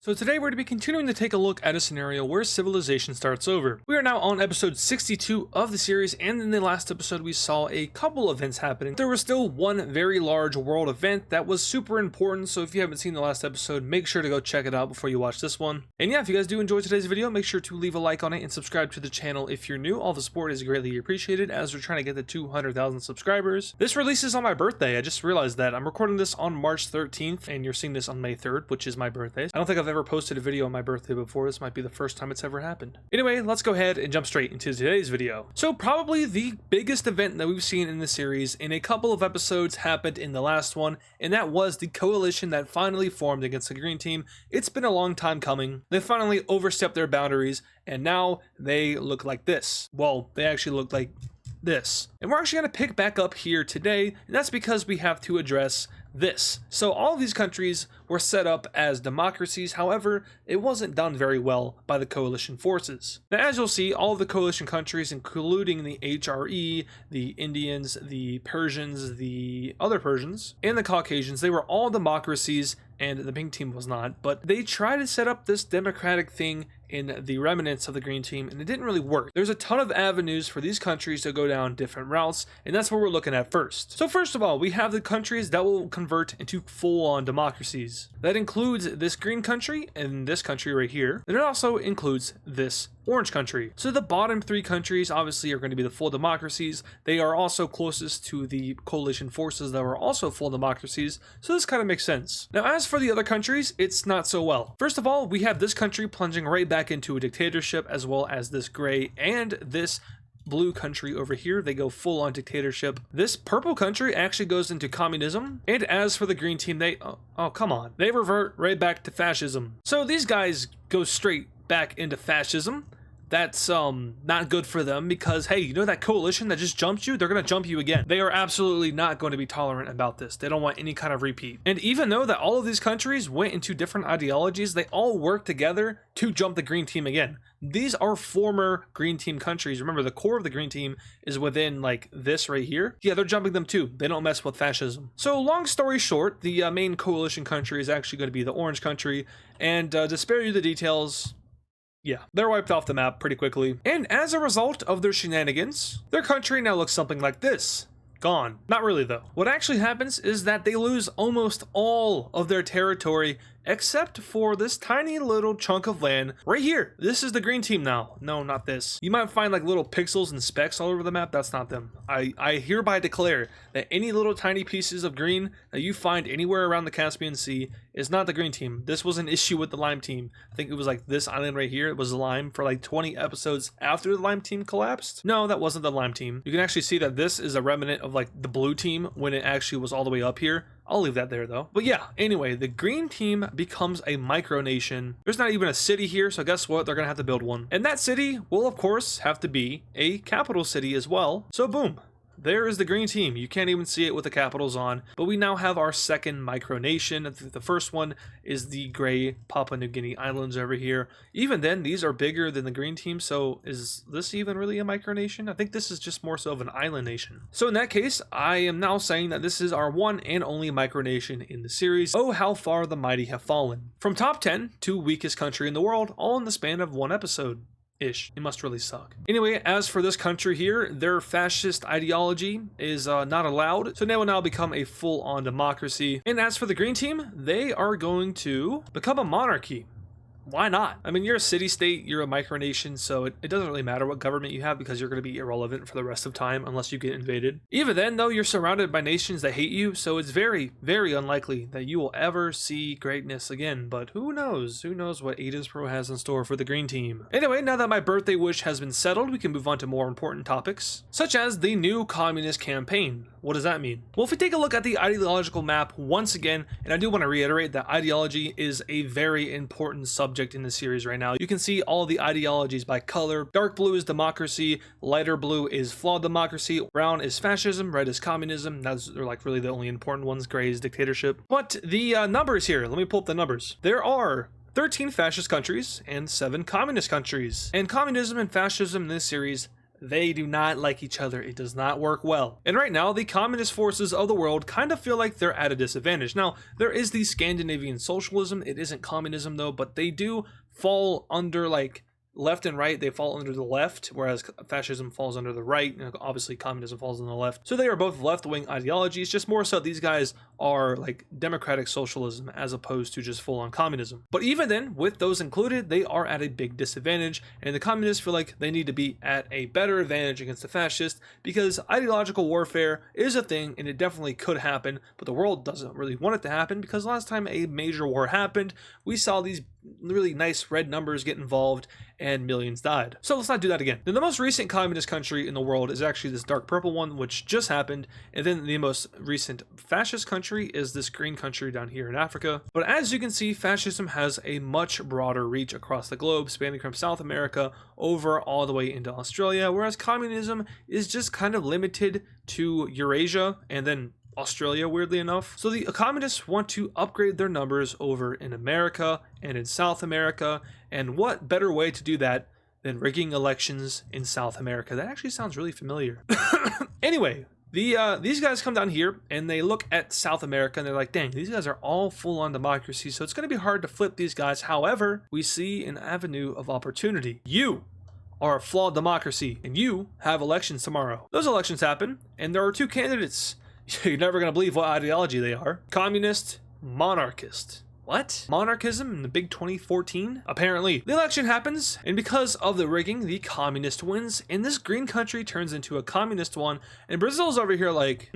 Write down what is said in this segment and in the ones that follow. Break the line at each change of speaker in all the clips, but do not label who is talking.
So today we're going to be continuing to take a look at a scenario where civilization starts over. We are now on episode 62 of the series, and in the last episode we saw a couple events happening. There was still one very large world event that was super important, so if you haven't seen the last episode, make sure to go check it out before you watch this one. And yeah, if you guys do enjoy today's video, make sure to leave a like on it and subscribe to the channel if you're new. All the support is greatly appreciated as we're trying to get to 200,000 subscribers. This releases on my birthday. I just realized that. I'm recording this on March 13th, and you're seeing this on May 3rd, which is my birthday. I don't think I've ever posted a video on my birthday before. This might be the first time it's ever happened. Anyway, let's go ahead and jump straight into today's video. So probably the biggest event that we've seen in the series in a couple of episodes happened in the last one, and that was the coalition that finally formed against the green team. It's been a long time coming. They finally overstepped their boundaries, and now they look like this. Well, they actually look like this. And we're actually going to pick back up here today, and that's because we have to address this. So all of these countries were set up as democracies, however, it wasn't done very well by the coalition forces. Now, as you'll see, all of the coalition countries, including the HRE, the Indians, the Persians, the other Persians, and the Caucasians, they were all democracies, and the pink team was not, but they tried to set up this democratic thing in the remnants of the green team, and it didn't really work. There's a ton of avenues for these countries to go down different routes, and that's what we're looking at first. So first of all, we have the countries that will convert into full-on democracies. That includes this green country and this country right here, and it also includes this orange country. So the bottom three countries obviously are going to be the full democracies. They are also closest to the coalition forces that are also full democracies, so this kind of makes sense. Now, as for the other countries, it's not so well. First of all, we have this country plunging right back into a dictatorship, as well as this gray and this blue country over here. They go full on dictatorship. This purple country actually goes into communism, and as for the green team, they come on, they revert right back to fascism. So these guys go straight back into fascism. That's not good for them because, hey, you know that coalition that just jumped you? They're going to jump you again. They are absolutely not going to be tolerant about this. They don't want any kind of repeat. And even though that all of these countries went into different ideologies, they all work together to jump the green team again. These are former green team countries. Remember, the core of the green team is within like this right here. Yeah, they're jumping them too. They don't mess with fascism. So long story short, the main coalition country is actually going to be the orange country. And to spare you the details, yeah, they're wiped off the map pretty quickly. And as a result of their shenanigans, their country now looks something like this. Gone. Not really though. What actually happens is that they lose almost all of their territory except for this tiny little chunk of land right here. This is the green team now. No, not this. You might find like little pixels and specks all over the map. That's not them. I hereby declare that any little tiny pieces of green that you find anywhere around the Caspian Sea is not the green team. This was an issue with the lime team. I think it was like this island right here. It was lime for like 20 episodes after the lime team collapsed. No, that wasn't the lime team. You can actually see that this is a remnant of like the blue team when it actually was all the way up here. I'll leave that there though. But yeah, anyway, the green team becomes a micronation. There's not even a city here, so guess what? They're gonna have to build one. And that city will of course have to be a capital city as well. So boom. There is the green team. You can't even see it with the capitals on, but we now have our second micronation. The first one is the gray Papua New Guinea Islands over here. Even then, these are bigger than the green team, so is this even really a micronation? I think this is just more so of an island nation. So in that case, I am now saying that this is our one and only micronation in the series. Oh, how far the mighty have fallen. From top 10 to weakest country in the world, all in the span of one episode. Ish. It must really suck. Anyway, as for this country here, their fascist ideology is not allowed, so they will now become a full-on democracy. And as for the green team, they are going to become a monarchy. Why not? I mean, you're a city-state, you're a micronation, so it doesn't really matter what government you have because you're going to be irrelevant for the rest of time unless you get invaded. Even then, though, you're surrounded by nations that hate you, so it's very, very unlikely that you will ever see greatness again. But who knows? Who knows what AdizzPro has in store for the green team? Anyway, now that my birthday wish has been settled, we can move on to more important topics, such as the new communist campaign. What does that mean? Well, if we take a look at the ideological map once again, and I do want to reiterate that ideology is a very important subject in the series right now. You can see all the ideologies by color. Dark blue is democracy, lighter blue is flawed democracy, brown is fascism, red is communism. They're like really the only important ones. Gray is dictatorship. But the numbers here, let me pull up the numbers. There are 13 fascist countries and 7 communist countries. And communism and fascism in this series They do not like each other. It does not work well. And right now, the communist forces of the world kind of feel like they're at a disadvantage. Now, there is the Scandinavian socialism. It isn't communism though, but they do fall under like left and right. They fall under the left, whereas fascism falls under the right. And obviously communism falls on the left. So they are both left-wing ideologies, just more so these guys are like democratic socialism as opposed to just full-on communism. But even then, with those included, they are at a big disadvantage, and the communists feel like they need to be at a better advantage against the fascists because ideological warfare is a thing and it definitely could happen, but the world doesn't really want it to happen because last time a major war happened, we saw these really nice red numbers get involved and millions died. So let's not do that again. Then the most recent communist country in the world is actually this dark purple one, which just happened, and then the most recent fascist country is this green country down here in Africa. But as you can see, fascism has a much broader reach across the globe, spanning from South America over all the way into Australia, whereas communism is just kind of limited to Eurasia and then Australia, weirdly enough. So the communists want to upgrade their numbers over in America and in South America, and what better way to do that than rigging elections in South America? That actually sounds really familiar. Anyway, these guys come down here and they look at South America and they're like, dang, these guys are all full-on democracy, so it's going to be hard to flip these guys. However, we see an avenue of opportunity. You are a flawed democracy and you have elections tomorrow. Those elections happen and there are two candidates. You're never going to believe what ideology they are. Communist, monarchist. What? Monarchism in the big 2014? Apparently. The election happens, and because of the rigging, the communist wins, and this green country turns into a communist one, and Brazil's over here like,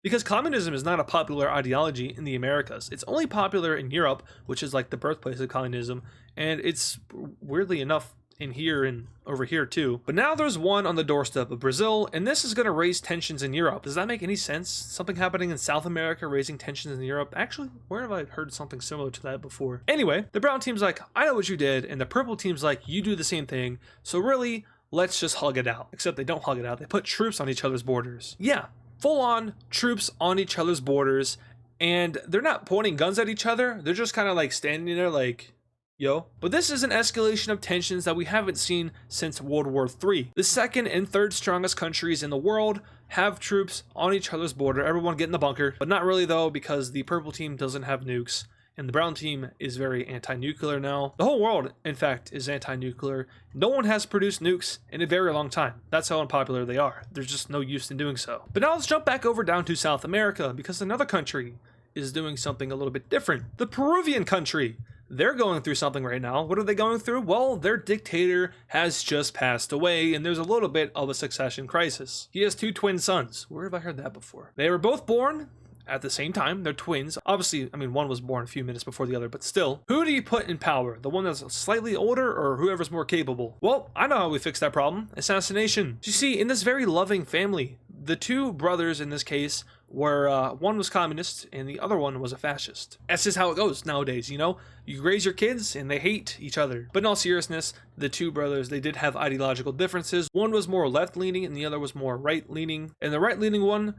Because communism is not a popular ideology in the Americas. It's only popular in Europe, which is like the birthplace of communism, and it's weirdly enough in here and over here too. But now there's one on the doorstep of Brazil, and this is going to raise tensions in Europe. Does that make any sense? Something happening in South America raising tensions in Europe? Actually, where have I heard something similar to that before? Anyway, the brown team's like, I know what you did, and the purple team's like, you do the same thing. So really, let's just hug it out. Except they don't hug it out. They put troops on each other's borders. Yeah, full-on troops on each other's borders, and they're not pointing guns at each other. They're just kind of like standing there like, yo. But this is an escalation of tensions that we haven't seen since World War III. The second and third strongest countries in the world have troops on each other's border. Everyone get in the bunker, but not really though, because the purple team doesn't have nukes and the brown team is very anti-nuclear now. The whole world, in fact, is anti-nuclear. No one has produced nukes in a very long time. That's how unpopular they are. There's just no use in doing so. But now let's jump back over down to South America, because another country is doing something a little bit different. The Peruvian country. They're going through something right now. What are they going through? Well, their dictator has just passed away, and there's a little bit of a succession crisis. He has two twin sons. Where have I heard that before? They were both born at the same time. They're twins. Obviously, I mean, one was born a few minutes before the other, but still. Who do you put in power? The one that's slightly older or whoever's more capable? Well, I know how we fix that problem. Assassination. You see, in this very loving family, the two brothers in this case were, one was communist and the other one was a fascist. That's just how it goes nowadays, you know? You raise your kids and they hate each other. But in all seriousness, the two brothers, they did have ideological differences. One was more left-leaning and the other was more right-leaning. And the right-leaning one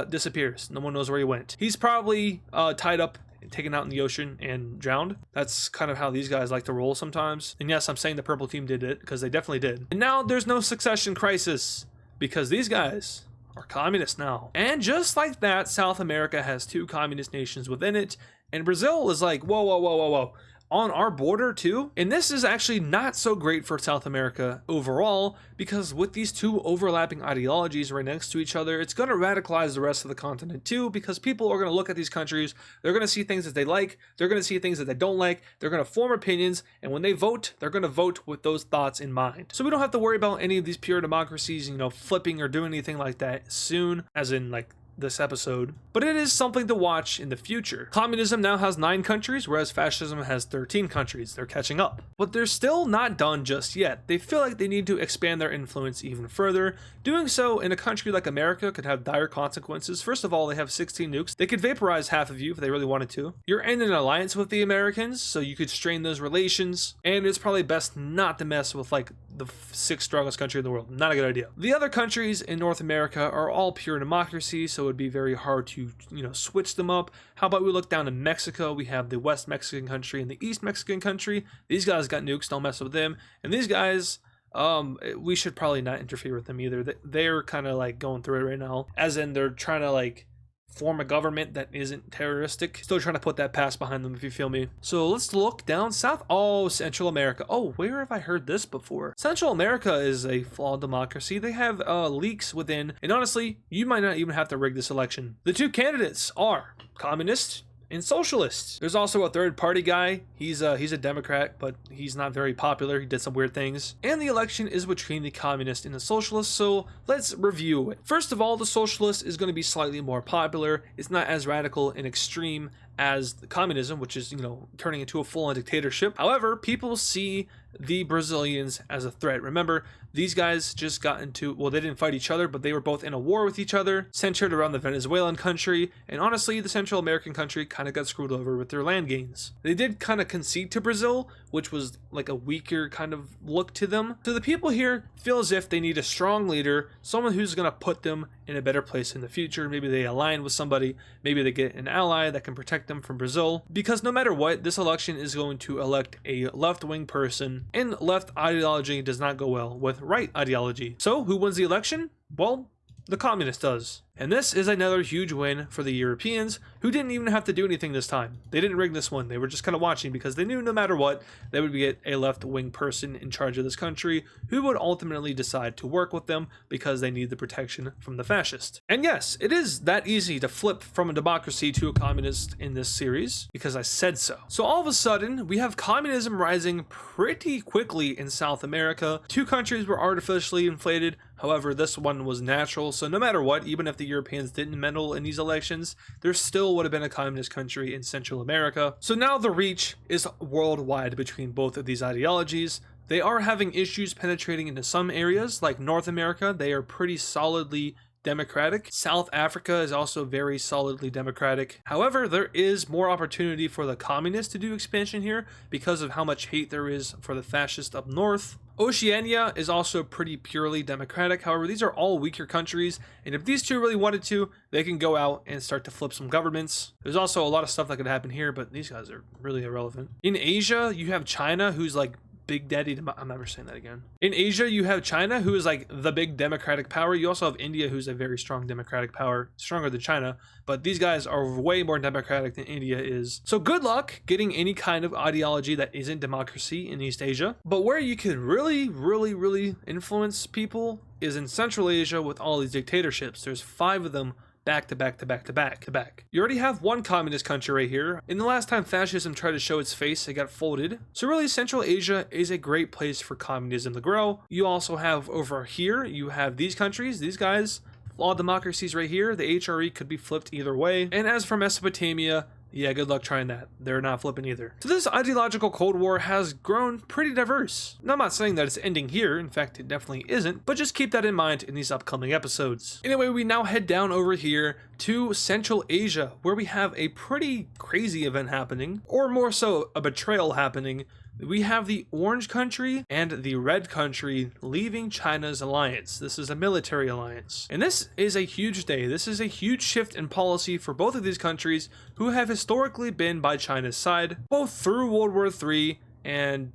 disappears. No one knows where he went. He's probably tied up, taken out in the ocean and drowned. That's kind of how these guys like to roll sometimes. And yes, I'm saying the purple team did it because they definitely did. And now there's no succession crisis because these guys are communists now. And just like that, South America has two communist nations within it, and Brazil is like, whoa, whoa, whoa, whoa, whoa. On our border too? And this is actually not so great for South America overall, because with these two overlapping ideologies right next to each other, it's going to radicalize the rest of the continent too, because people are going to look at these countries, they're going to see things that they like, they're going to see things that they don't like, they're going to form opinions, and when they vote, they're going to vote with those thoughts in mind. So we don't have to worry about any of these pure democracies, you know, flipping or doing anything like that soon, as in like this episode, but it is something to watch in the future. Communism now has 9 countries, whereas fascism has 13 countries. They're catching up. But they're still not done just yet. They feel like they need to expand their influence even further. Doing so in a country like America could have dire consequences. First of all, they have 16 nukes. They could vaporize half of you if they really wanted to. You're in an alliance with the Americans, so you could strain those relations, and it's probably best not to mess with like the 6th strongest country in the world. Not a good idea. The other countries in North America are all pure democracy, so it'd be very hard to, you know, switch them up. How about we look down to Mexico? We have the West Mexican country and the East Mexican country. These guys got nukes, don't mess with them. And these guys, we should probably not interfere with them either. They're kind of like going through it right now, as in they're trying to like form a government that isn't terroristic. Still trying to put that past behind them, if you feel me. So let's look down south. Oh, Central America. Oh, where have I heard this before? Central America is a flawed democracy. They have leaks within, and honestly, you might not even have to rig this election. The two candidates are communist and socialists. There's also a third party guy. He's a Democrat, but he's not very popular. He did some weird things. And the election is between the communist and the socialist, so let's review it. First of all, the socialist is going to be slightly more popular. It's not as radical and extreme as the communism, which is, turning into a full-on dictatorship. However, people see the Brazilians as a threat. Remember, these guys just got into, well, they didn't fight each other, but they were both in a war with each other, centered around the Venezuelan country, and honestly, the Central American country kind of got screwed over with their land gains. They did kind of concede to Brazil, which was like a weaker kind of look to them. So the people here feel as if they need a strong leader, someone who's going to put them in a better place in the future. Maybe they align with somebody, maybe they get an ally that can protect them from Brazil, because no matter what, this election is going to elect a left-wing person, and left ideology does not go well with right ideology. So who wins the election? Well, the communist does. And this is another huge win for the Europeans, who didn't even have to do anything this time. They didn't rig this one. They were just kind of watching, because they knew no matter what, they would get a left-wing person in charge of this country who would ultimately decide to work with them because they need the protection from the fascists. And yes, it is that easy to flip from a democracy to a communist in this series, because I said so. So all of a sudden, we have communism rising pretty quickly in South America. Two countries were artificially inflated. However, this one was natural, so no matter what, even if the Europeans didn't meddle in these elections, there still would have been a communist country in Central America. So now the reach is worldwide between both of these ideologies. They are having issues penetrating into some areas, like North America. They are pretty solidly democratic. South Africa is also very solidly democratic. However, there is more opportunity for the communists to do expansion here because of how much hate there is for the fascists up north. Oceania is also pretty purely democratic. However, these are all weaker countries, and if these two really wanted to, they can go out and start to flip some governments. There's also a lot of stuff that could happen here, but these guys are really irrelevant. In Asia, you have China, who's like Big Daddy, I'm never saying that again. In Asia, you have China, who is like the big democratic power. You also have India, who's a very strong democratic power, stronger than China, but these guys are way more democratic than India is. So good luck getting any kind of ideology that isn't democracy in East Asia. But where you can really influence people is in Central Asia with all these dictatorships. There's 5 of them back to back. You already have one communist country right here. And the last time fascism tried to show its face, it got folded. So really, Central Asia is a great place for communism to grow. You also have over here, you have these countries, these guys, flawed democracies right here. The HRE could be flipped either way. And as for Mesopotamia, yeah, good luck trying that. They're not flipping either. So this ideological Cold War has grown pretty diverse. Now, I'm not saying that it's ending here. In fact, it definitely isn't, but just keep that in mind in these upcoming episodes. Anyway, we now head down over here to Central Asia, where we have a pretty crazy event happening, or more so, a betrayal happening. We have the orange country and the red country leaving China's alliance. This is a military alliance. And this is a huge day. This is a huge shift in policy for both of these countries who have historically been by China's side, both through World War III and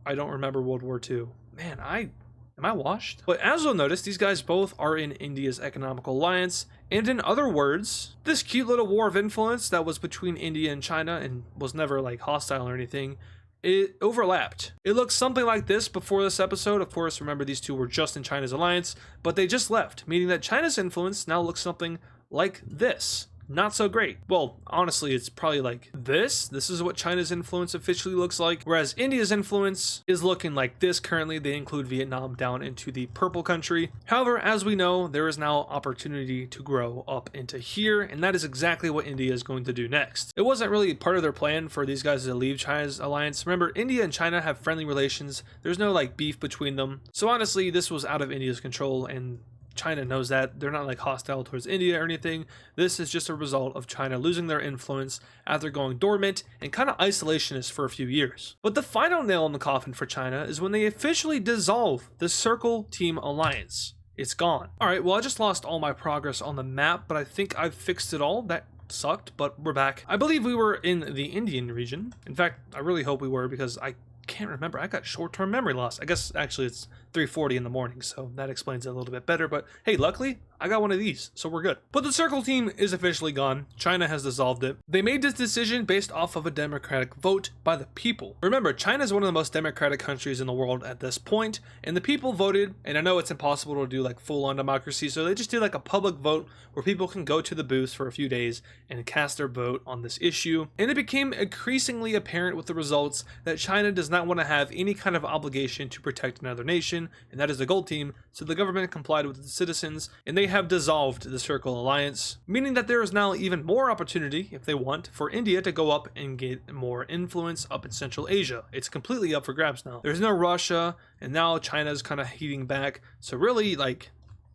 I don't remember World War II. Man, am I washed? But as you'll notice, these guys both are in India's economical alliance. And in other words, this cute little war of influence that was between India and China and was never like hostile or anything, it overlapped. It looks something like this before this episode. Of course, remember these two were just in China's alliance, but they just left, meaning that China's influence now looks something like this. Not so great. Well, honestly, it's probably like this. This is what China's influence officially looks like, whereas India's influence is looking like this currently. They include Vietnam down into the purple country. However, as we know, there is now opportunity to grow up into here, and that is exactly what India is going to do next. It wasn't really part of their plan for these guys to leave China's alliance. Remember, India and China have friendly relations. There's no like beef between them. So honestly, this was out of India's control, and China knows that. They're not like hostile towards India or anything. This is just a result of China losing their influence after going dormant and kind of isolationist for a few years. But the final nail in the coffin for China is when they officially dissolve the Circle Team Alliance. It's gone. Alright, well, I just lost all my progress on the map, but I think I've fixed it all. That sucked, but we're back. I believe we were in the Indian region. In fact, I really hope we were, because I can't remember. I got short-term memory loss. I guess actually it's 3:40 in the morning, so that explains it a little bit better. But hey, luckily I got one of these, so we're good. But the Circle team is officially gone. China has dissolved it. They made this decision based off of a democratic vote by the people. Remember, China is one of the most democratic countries in the world at this point, and the people voted. And I know it's impossible to do like full-on democracy, so they just did like a public vote where people can go to the booths for a few days and cast their vote on this issue. And it became increasingly apparent with the results that China does not want to have any kind of obligation to protect another nation, and that is the Gold Team. So the government complied with the citizens, and they have dissolved the Circle Alliance, meaning that there is now even more opportunity, if they want, for India to go up and get more influence up in Central Asia. It's completely up for grabs now. There's no Russia, and now China's kind of heating back. So really, like,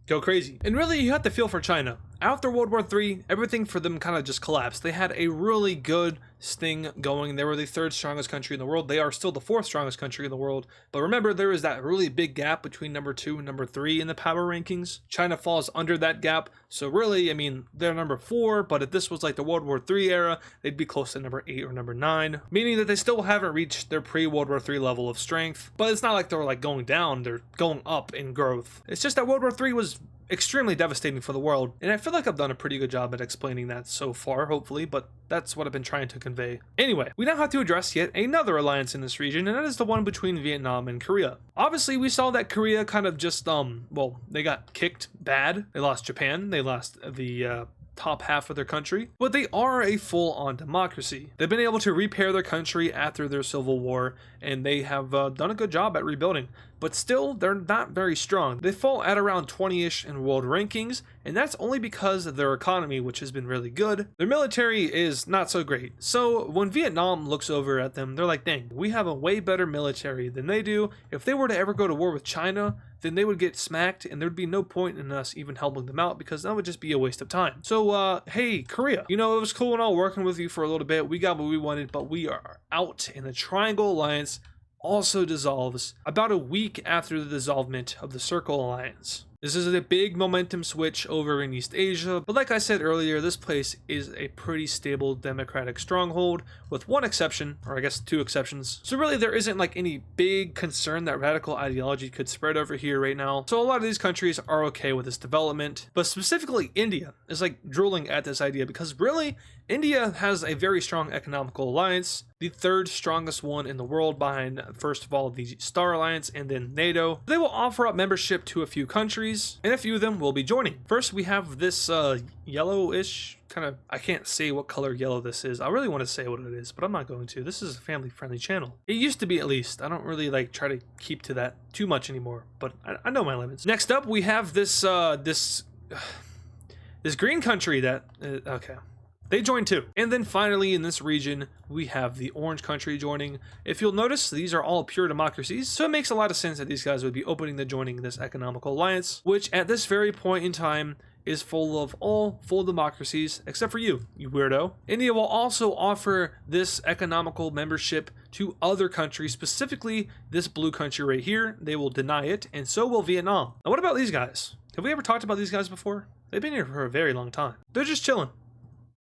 go crazy. And really, you have to feel for China. After World War III, everything for them kind of just collapsed. They had a really good sting going. They were the third strongest country in the world. They are still the fourth strongest country in the world. But remember, there is that really big gap between number 2 and number 3 in the power rankings. China falls under that gap. So really, I mean, they're number 4, but if this was like the World War III era, they'd be close to number 8 or number 9, meaning that they still haven't reached their pre-World War III level of strength. But it's not like they're like going down, they're going up in growth. It's just that World War III was extremely devastating for the world, and I feel like I've done a pretty good job at explaining that so far, hopefully, but that's what I've been trying to convey. Anyway, we now have to address yet another alliance in this region, and that is the one between Vietnam and Korea. Obviously, we saw that Korea kind of just, well, they got kicked bad. They lost Japan, they lost the top half of their country, but they are a full-on democracy. They've been able to repair their country after their civil war, and they have done a good job at rebuilding, but still, they're not very strong. They fall at around 20-ish in world rankings, and that's only because of their economy, which has been really good. Their military is not so great. So when Vietnam looks over at them, they're like, dang, we have a way better military than they do. If they were to ever go to war with China, then they would get smacked, and there'd be no point in us even helping them out, because that would just be a waste of time. So, hey, Korea, you know, it was cool and all working with you for a little bit. We got what we wanted, but we are out, and the Triangle Alliance also dissolves about a week after the dissolvement of the Circle Alliance. This is a big momentum switch over in East Asia, but like I said earlier, this place is a pretty stable democratic stronghold, with one exception, or I guess 2 exceptions. So really there isn't like any big concern that radical ideology could spread over here right now. So a lot of these countries are okay with this development, but specifically India is like drooling at this idea, because really India has a very strong economical alliance, the third strongest one in the world behind, first of all, the Star Alliance and then NATO. They will offer up membership to a few countries, and a few of them will be joining. First, we have this yellowish kind of, I can't say what color yellow this is. I really want to say what it is, but I'm not going to. This is a family-friendly channel. It used to be, at least. I don't really like try to keep to that too much anymore, but I know my limits. Next up, we have this this green country that okay. They joined too. And then finally in this region, we have the orange country joining. If you'll notice, these are all pure democracies, so it makes a lot of sense that these guys would be opening to joining this economical alliance, which at this very point in time is full of all full democracies, except for you weirdo. India will also offer this economical membership to other countries, specifically this blue country right here. They will deny it, and so will Vietnam. Now what about these guys? Have we ever talked about these guys before? They've been here for a very long time. They're just chilling.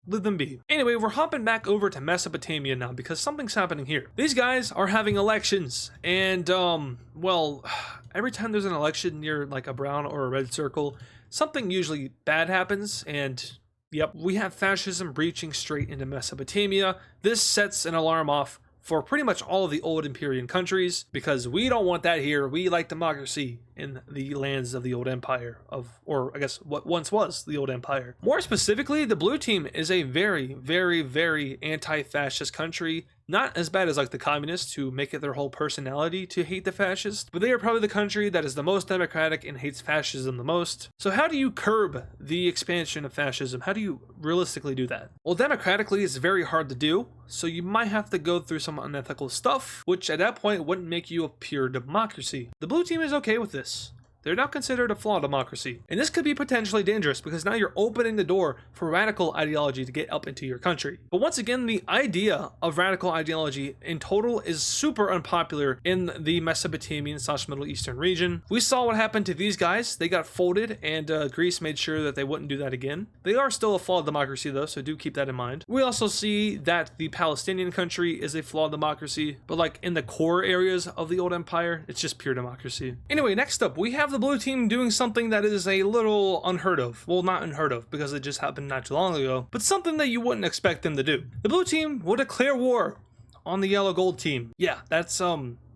Let them be. Anyway, we're hopping back over to Mesopotamia now because something's happening here. These guys are having elections, and well, every time there's an election near like a brown or a red circle, something usually bad happens, and yep, we have fascism breaching straight into Mesopotamia. This sets an alarm off for pretty much all of the old Imperial countries, because we don't want that here. We like democracy in the lands of the old empire, or I guess what once was the old empire. More specifically, the blue team is a very, very, very anti-fascist country. Not as bad as like the communists, who make it their whole personality to hate the fascists, but they are probably the country that is the most democratic and hates fascism the most. So how do you curb the expansion of fascism? How do you realistically do that? Well, democratically, it's very hard to do, so you might have to go through some unethical stuff, which at that point wouldn't make you a pure democracy. The blue team is okay with this. they're now considered a flawed democracy. And this could be potentially dangerous because now you're opening the door for radical ideology to get up into your country. But once again, the idea of radical ideology in total is super unpopular in the Mesopotamian / Middle Eastern region. We saw what happened to these guys. They got folded, and Greece made sure that they wouldn't do that again. They are still a flawed democracy though, so do keep that in mind. We also see that the Palestinian country is a flawed democracy, but like in the core areas of the old empire, it's just pure democracy. Anyway, next up, we have the blue team doing something that is a little unheard of. Well, not unheard of because it just happened not too long ago, but something that you wouldn't expect them to do. The blue team will declare war on the yellow gold team. Yeah, that's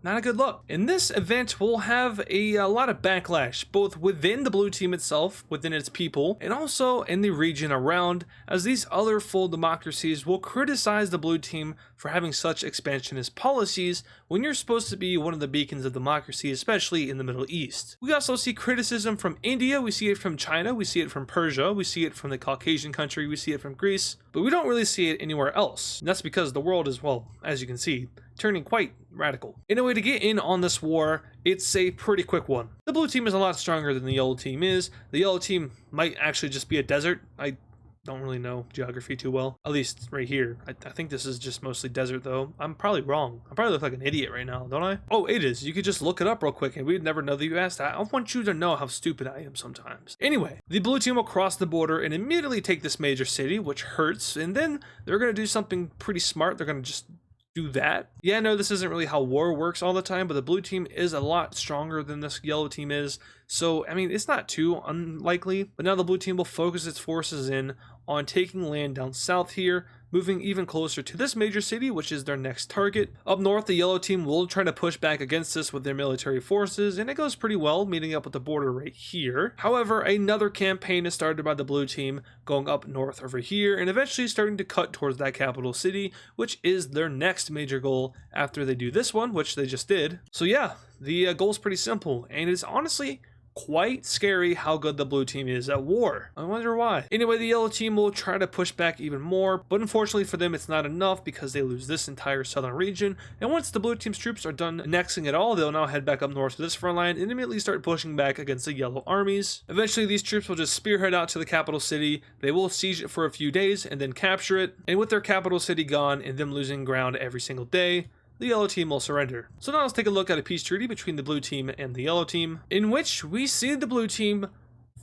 not a good look. In this event, we'll have a lot of backlash, both within the blue team itself, within its people, and also in the region around, as these other full democracies will criticize the blue team for having such expansionist policies when you're supposed to be one of the beacons of democracy, especially in the Middle East. We also see criticism from India, we see it from China, we see it from Persia, we see it from the Caucasian country, we see it from Greece, but we don't really see it anywhere else. And that's because the world is, well, as you can see, turning quite radical. Anyway, to get in on this war, it's a pretty quick one. The blue team is a lot stronger than the yellow team is. The yellow team might actually just be a desert. I don't really know geography too well, at least right here. I think this is just mostly desert though. I'm probably wrong. I probably look like an idiot right now, don't I? Oh, it is. You could just look it up real quick and we'd never know that you asked that. I want you to know how stupid I am sometimes. Anyway, the blue team will cross the border and immediately take this major city, which hurts, and then they're going to do something pretty smart. They're going to just do that. Yeah, no, this isn't really how war works all the time, but the blue team is a lot stronger than this yellow team is. So, I mean, it's not too unlikely, but now the blue team will focus its forces in on taking land down south here, moving even closer to this major city, which is their next target. Up north, the yellow team will try to push back against this with their military forces, and it goes pretty well, meeting up with the border right here. However, another campaign is started by the blue team, going up north over here, and eventually starting to cut towards that capital city, which is their next major goal after they do this one, which they just did. So yeah, the goal is pretty simple, and it's honestly quite scary how good the blue team is at war. I wonder why. Anyway, the yellow team will try to push back even more, but unfortunately for them, it's not enough because they lose this entire southern region. And once the blue team's troops are done annexing it all, they'll now head back up north to this front line and immediately start pushing back against the yellow armies. Eventually, these troops will just spearhead out to the capital city. They will siege it for a few days and then capture it. And with their capital city gone and them losing ground every single day, the yellow team will surrender. So now let's take a look at a peace treaty between the blue team and the yellow team, in which we see the blue team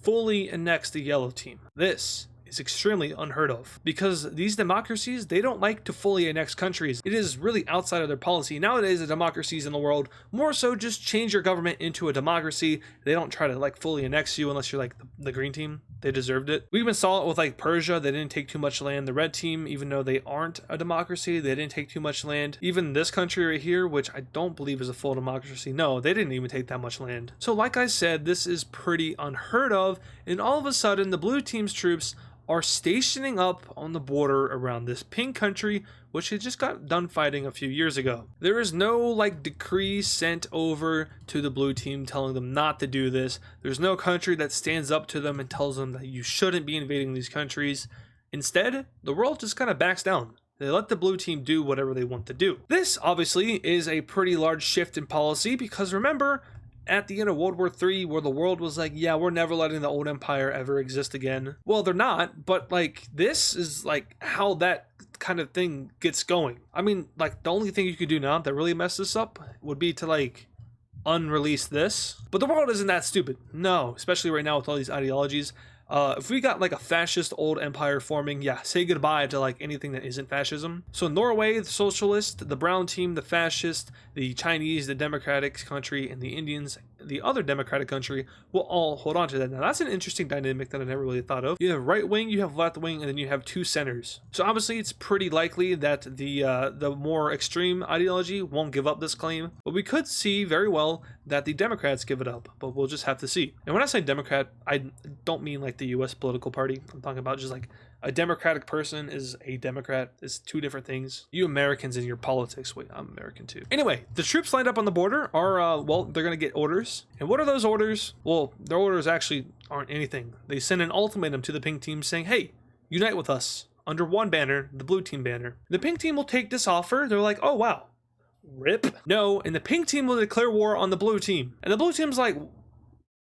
fully annex the yellow team. This is extremely unheard of because these democracies, they don't like to fully annex countries. It is really outside of their policy. Nowadays, the democracies in the world more so just change your government into a democracy. They don't try to like fully annex you unless you're like the green team. They deserved it. We even saw it with like Persia. They didn't take too much land. The red team, even though they aren't a democracy, they didn't take too much land. Even this country right here, which I don't believe is a full democracy, no, they didn't even take that much land. So like I said, this is pretty unheard of, and all of a sudden the blue team's troops are stationing up on the border around this pink country, which had just got done fighting a few years ago. There is no like decree sent over to the blue team telling them not to do this. There's no country that stands up to them and tells them that you shouldn't be invading these countries. Instead, the world just kind of backs down. They let the blue team do whatever they want to do. This obviously is a pretty large shift in policy because remember, at the end of World War III, where the world was like, yeah, we're never letting the old empire ever exist again. Well, they're not, but like this is like how that kind of thing gets going. I mean, like the only thing you could do now that really mess this up would be to like unrelease this. But the world isn't that stupid. No, especially right now with all these ideologies. If we got like a fascist old empire forming, yeah, say goodbye to like anything that isn't fascism. So Norway, the socialist, the brown team, the fascist, the Chinese, the democratic country, and the Indians, the other democratic country, will all hold on to that. Now that's an interesting dynamic that I never really thought of. You have right wing, you have left wing, and then you have two centers. So obviously it's pretty likely that the more extreme ideology won't give up this claim, but we could see very well that the Democrats give it up, but we'll just have to see. And when I say Democrat, I don't mean like the US political party. I'm talking about just like a democratic person is a Democrat. It's two different things. You Americans in your politics. Wait, I'm American too. Anyway, the troops lined up on the border are, well, they're going to get orders. And what are those orders? Well, their orders actually aren't anything. They send an ultimatum to the pink team saying, hey, unite with us under one banner, the blue team banner. The pink team will take this offer. They're like, oh, wow. Rip. No, and the pink team will declare war on the blue team. And the blue team's like,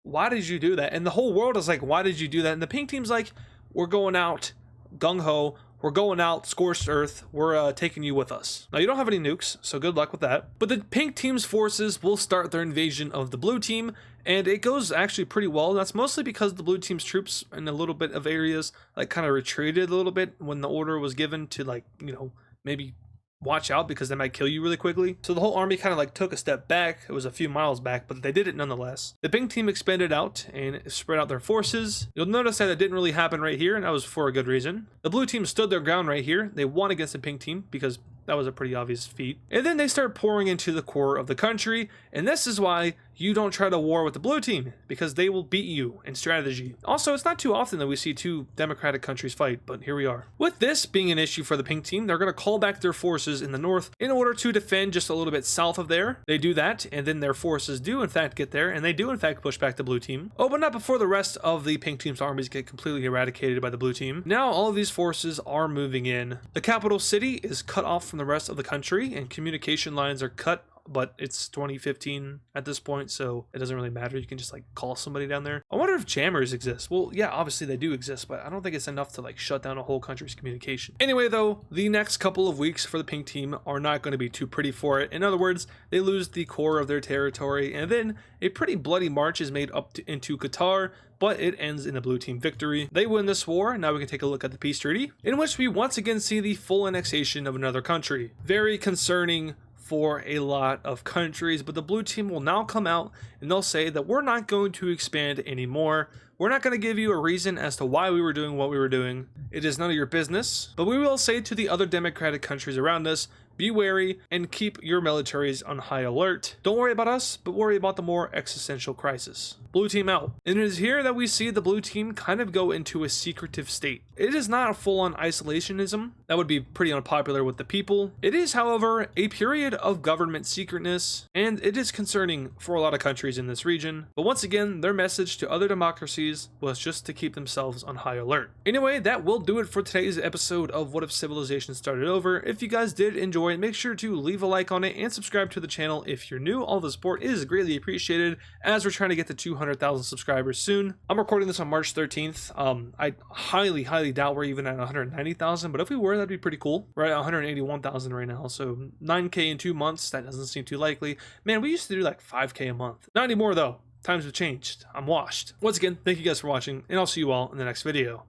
why did you do that? And the whole world is like, why did you do that? And the pink team's like, we're going out gung-ho. We're going out scorched earth. We're taking you with us. Now, you don't have any nukes, so good luck with that. But the pink team's forces will start their invasion of the blue team, and it goes actually pretty well. That's mostly because the blue team's troops in a little bit of areas like kind of retreated a little bit when the order was given to, like, you know, maybe watch out because they might kill you really quickly. So the whole army kind of like took a step back. It was a few miles back, but they did it nonetheless. The pink team expanded out and spread out their forces. You'll notice that it didn't really happen right here, and that was for a good reason. The blue team stood their ground right here. They won against the pink team because that was a pretty obvious feat. And then they start pouring into the core of the country, and this is why you don't try to war with the blue team, because they will beat you in strategy. Also, it's not too often that we see two democratic countries fight, but here we are. With this being an issue for the pink team, they're going to call back their forces in the north in order to defend just a little bit south of there. They do that, and then their forces do in fact get there, and they do in fact push back the blue team. Oh, but not before the rest of the pink team's armies get completely eradicated by the blue team. Now all of these forces are moving in. The capital city is cut off from the rest of the country, and communication lines are cut, but it's 2015 at this point, so it doesn't really matter. You can just like call somebody down there. I wonder if jammers exist. Well, yeah, obviously they do exist, but I don't think it's enough to like shut down a whole country's communication. Anyway, though, the next couple of weeks for the pink team are not going to be too pretty for it. In other words, they lose the core of their territory, and then a pretty bloody march is made up into Qatar, but it ends in a blue team victory. They win this war. Now we can take a look at the peace treaty, in which we once again see the full annexation of another country. Very concerning for a lot of countries, but the blue team will now come out and they'll say that we're not going to expand anymore. We're not going to give you a reason as to why we were doing what we were doing. It is none of your business, but we will say to the other democratic countries around us, be wary and keep your militaries on high alert. Don't worry about us, but worry about the more existential crisis. Blue team out. And it is here that we see the blue team kind of go into a secretive state. It is not a full-on isolationism. That would be pretty unpopular with the people. It is, however, a period of government secretness, and it is concerning for a lot of countries in this region. But once again, their message to other democracies was just to keep themselves on high alert. Anyway, that will do it for today's episode of What If Civilization Started Over. If you guys did enjoy it, make sure to leave a like on it and subscribe to the channel if you're new. All the support is greatly appreciated as we're trying to get to 200,000 subscribers soon. I'm recording this on March 13th. I highly doubt we're even at 190,000, but if we were, that'd be pretty cool. We're at 181,000 right now, so 9K in 2 months, that doesn't seem too likely. Man, we used to do like 5K a month. Not anymore though. Times have changed. I'm washed. Once again, thank you guys for watching, and I'll see you all in the next video.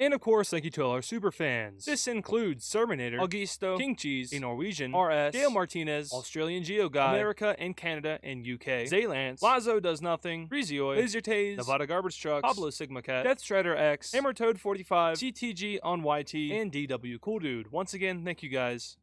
And of course, thank you to all our super fans. This includes Serminator, Augusto, King Cheese, a Norwegian, RS, Dale Martinez, Australian Geo Guy, America and Canada and UK, Zaylance, Lazo Does Nothing, Rizioy, Laser Taze, Nevada Garbage Trucks, Pablo Sigma Cat, Death Strider X, Hammer Toad 45, CTG on YT, and DW Cool Dude. Once again, thank you guys.